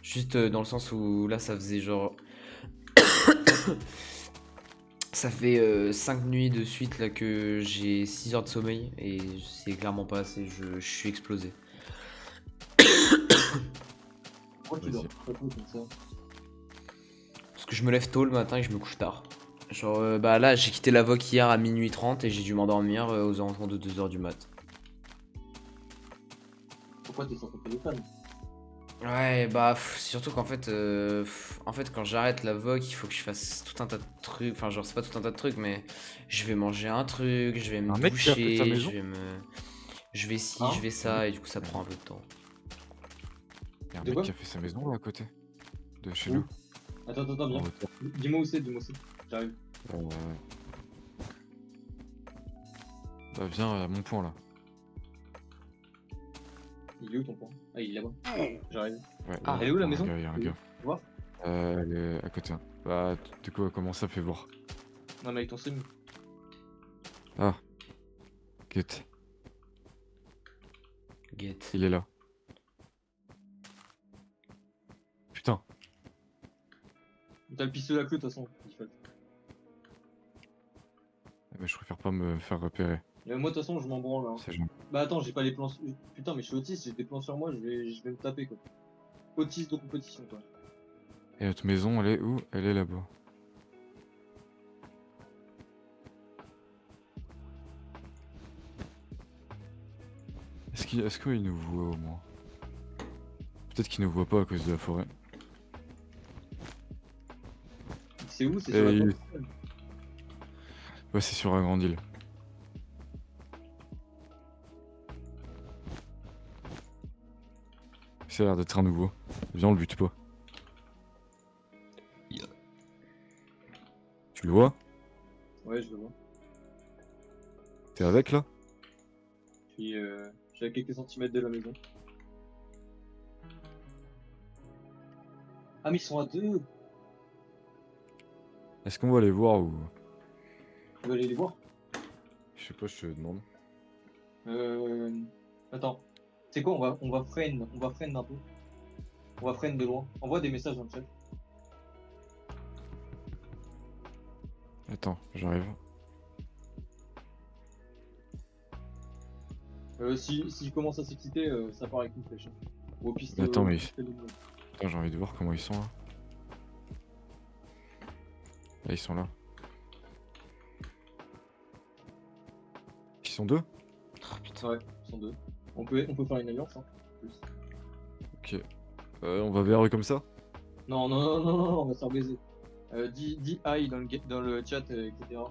Juste dans le sens où là ça faisait genre. Ça fait 5 nuits de suite là que j'ai 6 heures de sommeil et c'est clairement pas assez, je suis explosé. Pourquoi tu Vas-y. dors pas tôt comme ça? Parce que je me lève tôt le matin et je me couche tard. Genre bah là j'ai quitté la vogue hier à minuit 30 et j'ai dû m'endormir aux alentours de 2 heures du mat. Pourquoi t'es sur ton téléphone? Ouais, bah surtout qu'en fait, quand j'arrête la vogue, il faut que je fasse tout un tas de trucs. Enfin, genre, c'est pas tout un tas de trucs, mais je vais manger un truc, je vais me Un mec qui a fait sa doucher, maison? je vais ci, je Hein? vais ça, et du coup, ça prend un peu de temps. Y'a un De mec quoi? qui a fait sa maison là à côté de chez Où? nous. Attends, En viens. hauteur. Dis-moi où c'est, dis-moi où c'est. J'arrive. Euh, Bah viens à mon point là. Il est où ton point? Ah, il est là-bas. J'arrive. Ouais, Ah. là, Elle est où la y'a un maison? gars, y'a un Tu gars. vois? Elle est à côté, hein. Bah, du coup, comment ça fait voir? Non, mais avec ton sim. Ah, get, Get. il est là. Putain, T'as le pistolet à clé de toute façon. Default. eh ben, je préfère pas me faire repérer. Moi, de toute façon, je m'en branle. Hein. C'est gentil. Bah, attends, j'ai pas les plans. Putain, mais je suis autiste, j'ai des plans sur moi, je vais me taper quoi. Autiste de compétition quoi. Et notre maison, elle est où? Elle est là-bas. Est-ce qu'il nous voit au moins? Peut-être qu'il nous voit pas à cause de la forêt. C'est où? C'est Et sur la il- porte. Ouais, c'est sur un grand île. Ça a l'air d'être un nouveau. Viens, on le bute pas. Tu le vois? Ouais, je le vois. T'es avec là? Je suis à quelques centimètres de la maison. Ah, mais ils sont à deux! Est-ce qu'on va les voir ou... Tu vas aller les voir? Je sais pas, je te demande. Attends. C'est quoi? On va friend un peu. On va friend de loin. Envoie des messages dans le chat. Attends, j'arrive. Si je commence à s'exciter, ça part avec une flèche. Hein. Ou au Mais attends, mais- pistolet. Putain, j'ai envie de voir comment ils sont là. Là, ils sont là. Ils sont deux? Oh, putain. Ouais, ils sont deux. On peut faire une alliance, hein. En plus. Ok. On va vers eux comme ça? Non, non, non, non, non, on va se faire baiser. Dis hi dans le chat, etc.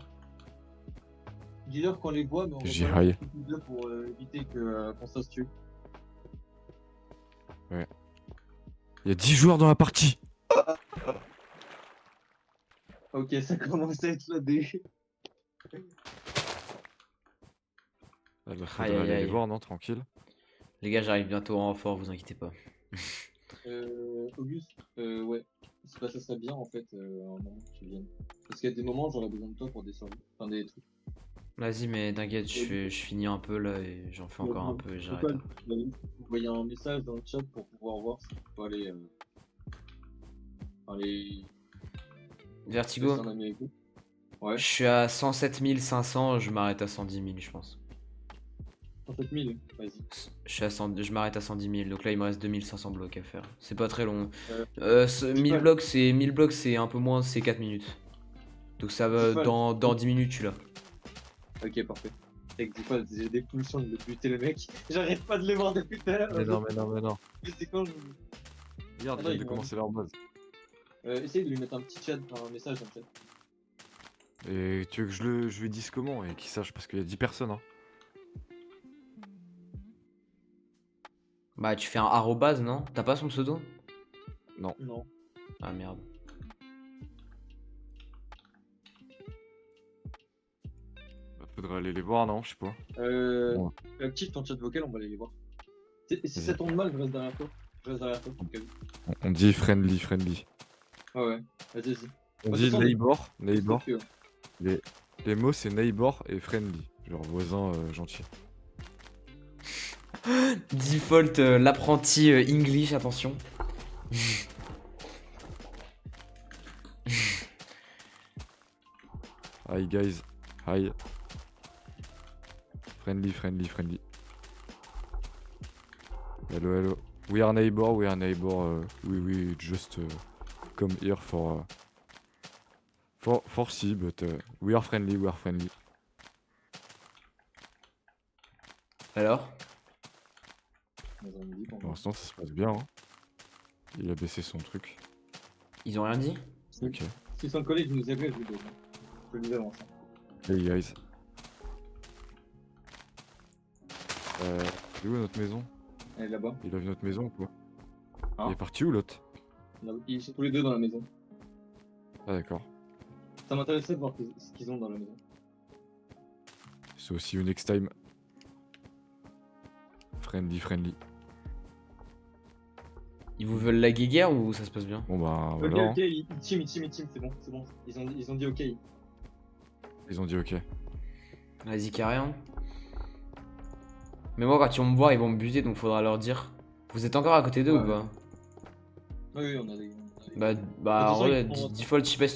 Dis-leur qu'on les voit, mais on va J'ai pas leur high. faire plus de pour éviter qu'on se tue. Il y a 10 joueurs dans la partie. Ok, ça commence à être la dé. Il Aïe faudrait aïe aller les aïe. voir, non? Tranquille. Les gars, j'arrive bientôt en renfort, vous inquiétez pas. Auguste, ouais. Ça serait bien en fait, à un moment que tu viennes. Parce qu'il y a des moments, j'aurais besoin de toi pour des survies. Enfin, des trucs. Vas-y, mais t'inquiète, je finis un peu là et j'en fais encore un peu et j'arrête. Nicole, vous voyez un message dans le chat pour pouvoir voir si tu peux aller Vertigo, rester en ami avec vous. Ouais, je suis à 107 500, je m'arrête à 110 000, je pense. 107 000, vas-y. Je m'arrête à 110 000, donc là il me reste 2500 blocs à faire. C'est pas très long. Euh, 1000 blocs, c'est un peu moins, c'est 4 minutes. Donc ça va, Default. dans 10 minutes, je suis là. Ok, parfait. Avec Default, j'ai des pulsions de buter le mec. J'arrête pas de les voir depuis tout à l'heure. Mais non. Mais c'est quand je... Regarde, Ah ils non, viennent ils de vont- commencer leur base. Essaye de lui mettre un petit chat, un message dans le chat. Et tu veux que je lui dise comment et qu'il sache parce qu'il y a 10 personnes, hein. Bah tu fais un arrobase, non? T'as pas son pseudo? Non. Ah merde. Faudrait aller les voir, non? Je sais pas. Ouais. Active ton chat vocal, on va aller les voir. Et si ça tourne mal, je reste derrière toi. Je reste derrière toi. au cas où. On dit friendly. Ouais. Vas-y. On De dit toute façon, neighbor. respectueux. Les mots c'est neighbor et friendly. Genre voisin gentil. Default, l'apprenti English, attention. Hi guys. Hi. Friendly. Hello. We are neighbor. We just come here for see, but we are friendly. Alors? Pour l'instant, ça se passe bien. Hein. Il a baissé son truc. Ils ont rien dit? Ok. Si son collègue nous agresse, je lui donne. Je lui avance. Hey guys. C'est où notre maison? Elle est là-bas. Il a vu notre maison ou quoi? Hein? Il est parti où l'autre? Ils sont tous les deux dans la maison. Ah d'accord. Ça m'intéressait de voir ce qu'ils ont dans la maison. C'est aussi une next time. Friendly. Ils vous veulent la guéguerre ou ça se passe bien? Bon bah voilà. Ok, ils team, c'est bon. Ils ont dit ok. Ils ont dit ok. Vas-y, carré. Hein. Mais moi, quand ils vont me voir, ils vont me buter, donc faudra leur dire. Vous êtes encore à côté d'eux Ouais. ou pas? Oui, on a des... Bah en vrai, on- Default, je sais pas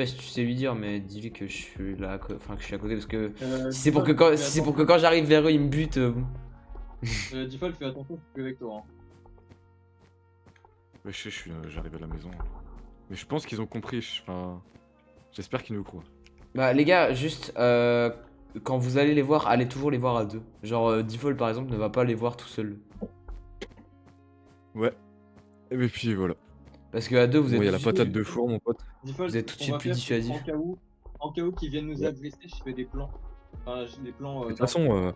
si tu sais lui dire, mais dis-lui que je suis là, enfin que je suis à côté, parce que si c'est pour que quand j'arrive vers eux, ils me butent. Bon. Default, fais attention, je suis plus avec toi. Hein. Ouais, j'arrive à la maison. Mais je pense qu'ils ont compris. Enfin, j'espère qu'ils nous croient. Bah les gars, juste quand vous allez les voir, allez toujours les voir à deux. Genre Default par exemple ne va pas les voir tout seul. Ouais. Et puis voilà. Parce que à deux vous Bon, êtes. il y a la patate de four, mon pote. Default, Vous êtes tout de on suite va plus faire, dissuasif. En cas où qu'ils viennent nous agresser, je fais des plans. Enfin, j'ai des plans. De toute façon,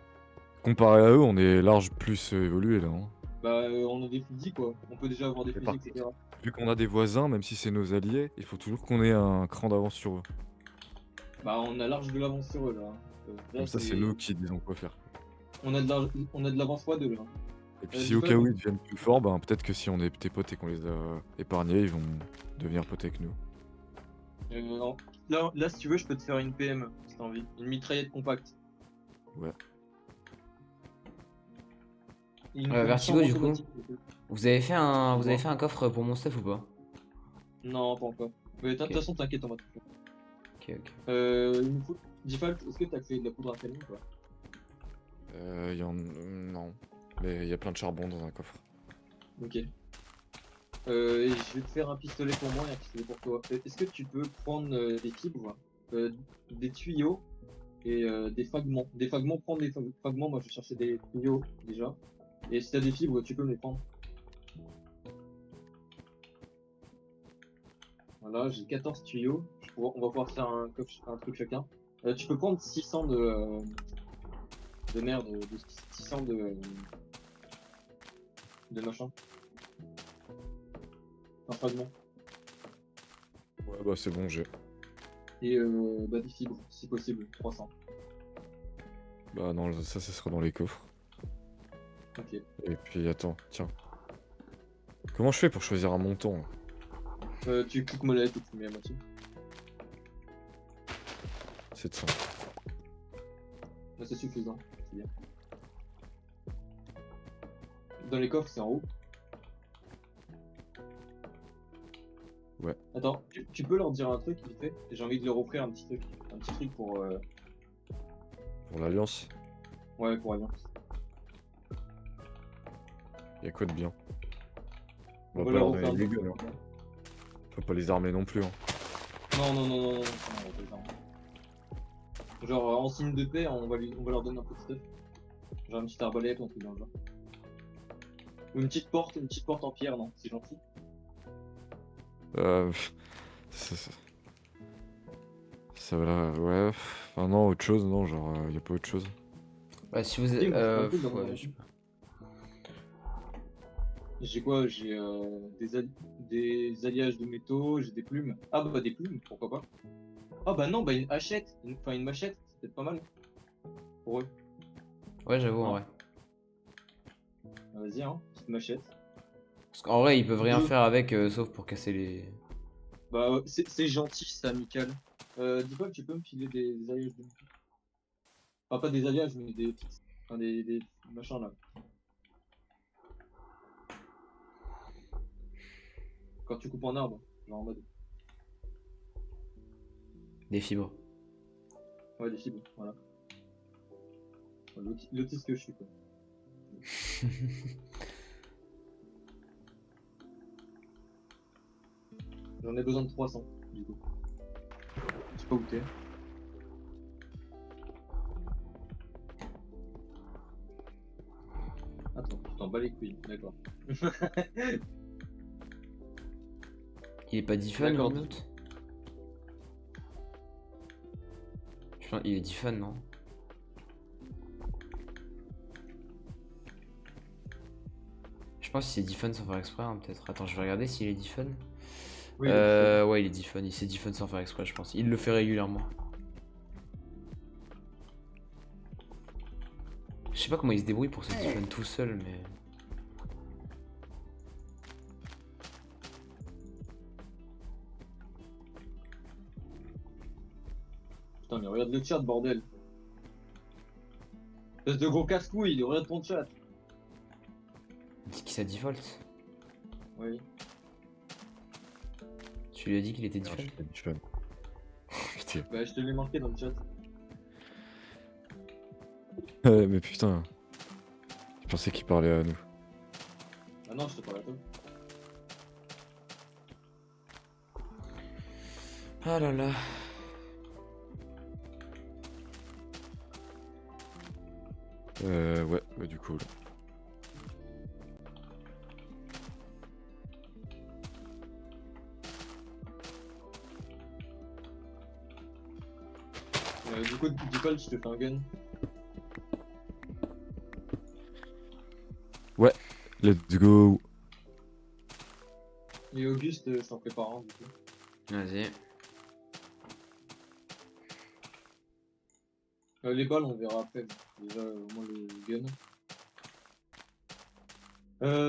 comparé à eux, on est large plus évolué là. Hein. Bah, on a des fusils quoi. On peut déjà avoir des fusils, etc. Vu qu'on a des voisins, même si c'est nos alliés, il faut toujours qu'on ait un cran d'avance sur eux. Bah, on a large de l'avance sur eux là. Là, Comme ça, c'est nous qui disons quoi faire. On a de l'avance x2 là. Et puis si au cas où ils deviennent plus forts, ben peut-être que si on est tes potes et qu'on les a épargnés, ils vont devenir potes avec nous. Là, si tu veux, je peux te faire une PM si t'as envie. Une mitraillette compacte. Ouais. Vertigo du coup. Vous avez fait un coffre pour mon stuff ou pas? Non, pas encore. Mais de toute façon, t'inquiète, on va tout faire. Ok. Default, est-ce que t'as fait de la poudre à canon ou pas? Non. Mais il y a plein de charbon dans un coffre. Ok. Et je vais te faire un pistolet pour moi et un pistolet pour toi. Est-ce que tu peux prendre des fibres, des tuyaux et des fragments? Des fragments, prendre des fragments, moi je vais chercher des tuyaux déjà. Et si t'as des fibres, tu peux me les prendre. Là, j'ai 14 tuyaux. On va pouvoir faire un truc chacun. Tu peux prendre 600 de merde, 600 de machin. Un fragment. Ouais, bah c'est bon, j'ai. Et bah, des fibres, si possible, 300. Bah non, ça sera dans les coffres. Ok. Et puis attends, tiens. Comment je fais pour choisir un montant là? Tu cliques molette et tu mets à moitié. 700. Là, c'est suffisant. C'est bien. Dans les coffres, c'est en haut. Ouais. Attends, tu peux leur dire un truc vite fait? J'ai envie de leur offrir un petit truc. Un petit truc pour. Pour l'Alliance, Ouais, pour Alliance. y'a quoi de bien? On On va va pas leur leur offrir donner un des truc. guns, hein. Faut pas les armer non plus, hein. Non, non, non, non, non, non, non, genre en signe de paix, on va leur donner un peu de stuff. Genre une petite arbalète ou un truc dans le genre. Ou une petite porte en pierre, non? C'est gentil. Euh... Ça, ça va là, ouais. Enfin non, autre chose, non, genre, y a pas autre chose. Ouais, si vous Si, moi, je fais un truc dans mon ouais, inventaire. je sais pas. J'ai quoi? J'ai des alliages de métaux, j'ai des plumes. Ah bah des plumes, pourquoi pas? Ah bah non, bah une hachette, enfin une machette, c'est peut-être pas mal pour eux. Ouais, j'avoue, en Ah. vrai. Vas-y, hein, petite machette. Parce qu'en vrai, ils peuvent rien Deux. faire avec, sauf pour casser les... Bah c'est gentil, c'est amical. Dis-moi que tu peux me filer des alliages de métaux. Enfin pas des alliages, mais des petites. Enfin des machins là. Quand tu coupes en arbre, genre en mode. des fibres. Ouais, des fibres, voilà. L'autiste que je suis quoi. J'en ai besoin de 300 du coup. Je sais pas où t'es. Attends, tu t'en bats les couilles, d'accord. Il est pas defun, D'accord. Minout? Il est defun, non? Je pense qu'il est defun sans faire exprès, hein, peut-être. Attends, je vais regarder s'il est defun. Oui, il est Ouais, il est defun. Il s'est defun sans faire exprès, je pense. Il le fait régulièrement. Je sais pas comment il se débrouille pour se defun tout seul, mais... Putain, mais regarde le chat, bordel. Espèce de gros casse-couille, regarde ton chat. Il dit qu'il ça default. Oui. Tu lui as dit qu'il était Ah, defun. je fais du fun. Putain. Bah, je te l'ai marqué dans le chat. Mais putain. Je pensais qu'il parlait à nous. Ah non, je te parle à toi. Ah là là. Ouais, bah du coup. Là. Du coup, Default, je te fais un gun. Ouais, let's go. Et Auguste, je t'en prépare un du coup. Vas-y. Les balles, on verra après. Déjà, au moins le gun.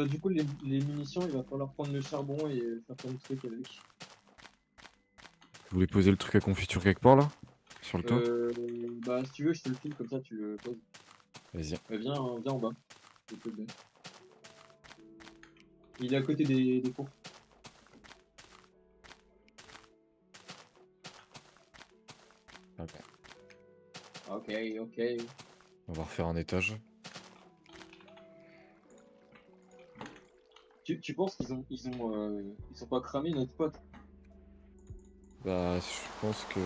Du coup, les munitions, il va falloir prendre le charbon et faire plein de trucs avec. Vous voulez poser le truc à confiture quelque part là? Sur le toit? Bah, si tu veux, je te le file comme ça, tu le poses. Vas-y. Viens en bas. Je te le donne. Il est à côté des cours. Ok. Ok, ok. On va refaire un étage. Tu penses ils sont pas cramés notre pote? Bah, je pense que.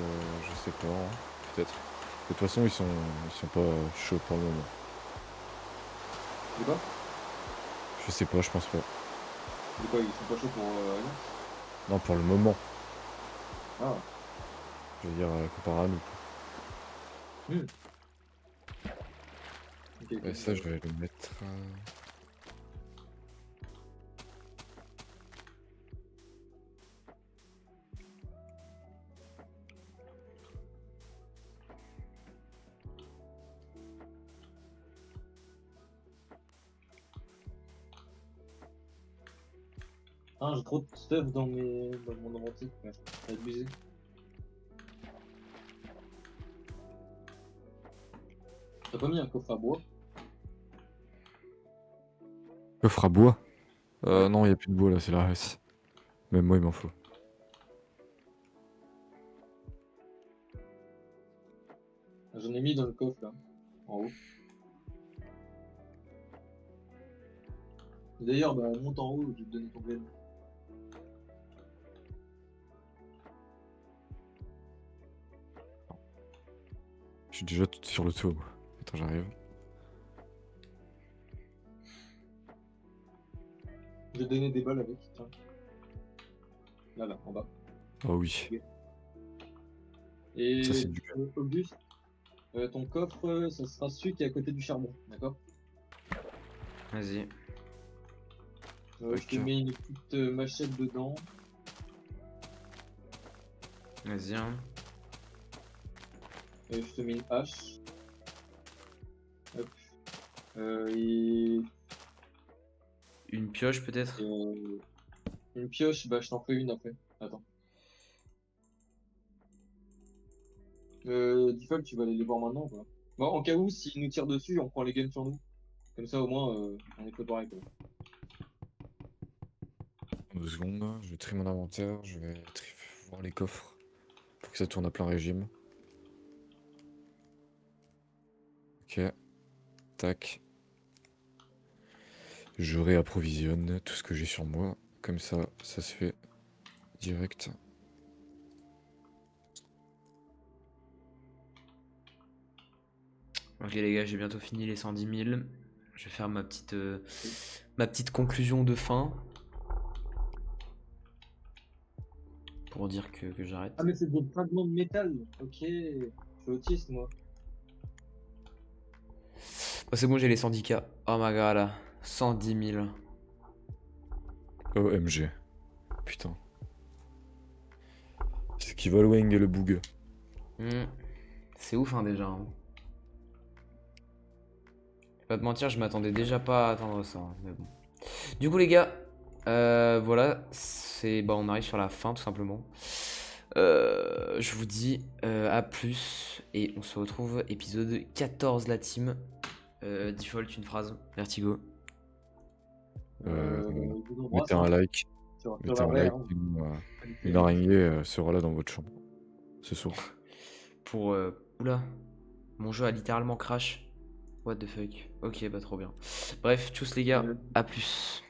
Je sais pas, hein. Peut-être. De toute façon, ils sont pas chauds pour le moment. De quoi? Je sais pas, je pense pas. De quoi? Ils sont pas chauds pour Alliance? Non, pour le moment. Ah, Je veux dire, comparé à nous. ok, ok. Et ça, je vais le mettre. Ah, j'ai trop de stuff dans mon inventif. Ouais, c'est abusé. T'as pas mis un coffre à bois? Coffre à bois? Ouais. Non, il n'y a plus de bois là, c'est la race. Même moi, il m'en faut. J'en ai mis dans le coffre là, en haut. D'ailleurs, bah, monte en haut, je vais te donner ton bled. Je suis déjà sur le toit, moi. Attends, j'arrive. Je vais te donner des balles avec, tiens. Là, en bas. Ah oui, Ok. ça Et c'est du. Auguste, ton coffre, ça sera celui qui est à côté du charbon, d'accord? Vas-y. Je te Ok. mets une petite machette dedans. Vas-y, hein. Je te mets une hache. Hop. Et Une pioche peut-être? une pioche, bah je t'en ferai une après. Attends. Default, tu vas aller les voir maintenant ou pas? Bon, en cas où, s'ils nous tirent dessus, on prend les guns sur nous. Comme ça, au moins, on est préparé, quoi. 2 secondes, je vais trier mon inventaire, je vais voir les coffres pour que ça tourne à plein régime. Ok, tac. Je réapprovisionne tout ce que j'ai sur moi. Comme ça se fait direct. Ok les gars, j'ai bientôt fini les 110 000. Je vais faire ma petite conclusion de fin. Pour dire que j'arrête. Ah, mais c'est des fragments de métal. Ok. Je suis autiste, moi. Oh, c'est bon, j'ai les 110K. Oh my god, là. 110 000. OMG. Putain. C'est qui va loin le boug. C'est ouf, hein, déjà. Hein. Je vais pas te mentir, je m'attendais déjà pas à attendre ça. Hein, mais bon. Du coup, les gars, voilà. Bah, on arrive sur la fin, tout simplement. Je vous dis à plus. Et on se retrouve épisode 14, la team. Default, une phrase. Vertigo. Je vous embrasse, Mettez un hein. like. Sur Mettez la un vraie, like. hein. Une araignée sera là dans votre chambre. Ce soir. Pour. Oula. Mon jeu a littéralement crash. What the fuck. Ok, bah trop bien. Bref, tchuss les gars. À plus.